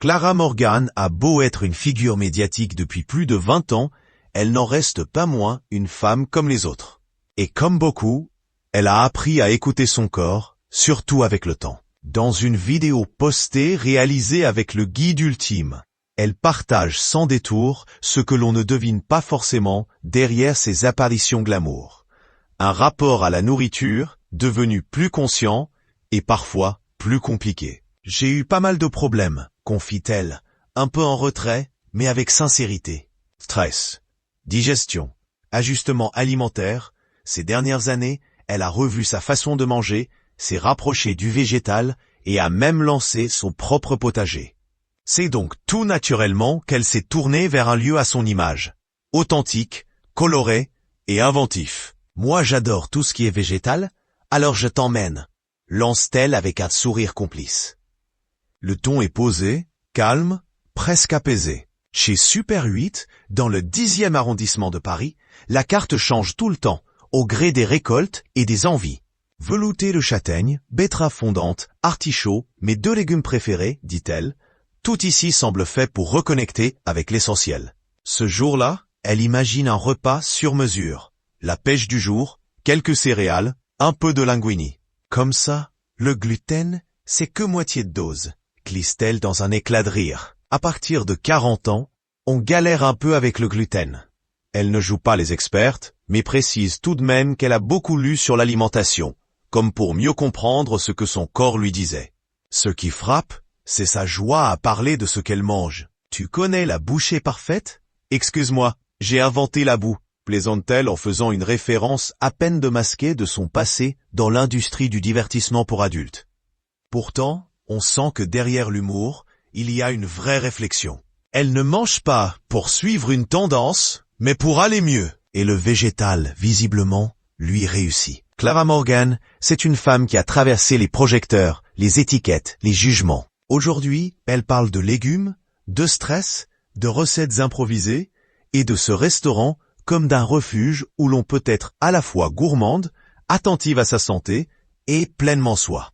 Clara Morgan a beau être une figure médiatique depuis plus de 20 ans, elle n'en reste pas moins une femme comme les autres. Et comme beaucoup, elle a appris à écouter son corps, surtout avec le temps. Dans une vidéo postée réalisée avec le guide ultime, elle partage sans détour ce que l'on ne devine pas forcément derrière ses apparitions glamour. Un rapport à la nourriture, devenu plus conscient et parfois plus compliqué. J'ai eu pas mal de problèmes, confie-t-elle, un peu en retrait, mais avec sincérité. Stress, digestion, ajustement alimentaire, ces dernières années, elle a revu sa façon de manger, s'est rapprochée du végétal et a même lancé son propre potager. C'est donc tout naturellement qu'elle s'est tournée vers un lieu à son image. Authentique, coloré et inventif. Moi j'adore tout ce qui est végétal, alors je t'emmène, lance-t-elle avec un sourire complice. Le ton est posé, calme, presque apaisé. Chez Super 8, dans le 10e arrondissement de Paris, la carte change tout le temps, au gré des récoltes et des envies. Velouté de châtaigne, betterave fondante, artichaut, mes 2 légumes préférés, dit-elle. Tout ici semble fait pour reconnecter avec l'essentiel. Ce jour-là, elle imagine un repas sur mesure. La pêche du jour, quelques céréales, un peu de linguini. Comme ça, le gluten, c'est que moitié de dose, glisse-t-elle dans un éclat de rire. À partir de 40 ans, on galère un peu avec le gluten. Elle ne joue pas les expertes, mais précise tout de même qu'elle a beaucoup lu sur l'alimentation, comme pour mieux comprendre ce que son corps lui disait. Ce qui frappe, c'est sa joie à parler de ce qu'elle mange. Tu connais la bouchée parfaite? Excuse-moi, j'ai inventé la boue, plaisante-t-elle en faisant une référence à peine démasquée de son passé dans l'industrie du divertissement pour adultes. Pourtant, on sent que derrière l'humour, il y a une vraie réflexion. Elle ne mange pas pour suivre une tendance, mais pour aller mieux. Et le végétal, visiblement, lui réussit. Clara Morgan, c'est une femme qui a traversé les projecteurs, les étiquettes, les jugements. Aujourd'hui, elle parle de légumes, de stress, de recettes improvisées et de ce restaurant comme d'un refuge où l'on peut être à la fois gourmande, attentive à sa santé et pleinement soi.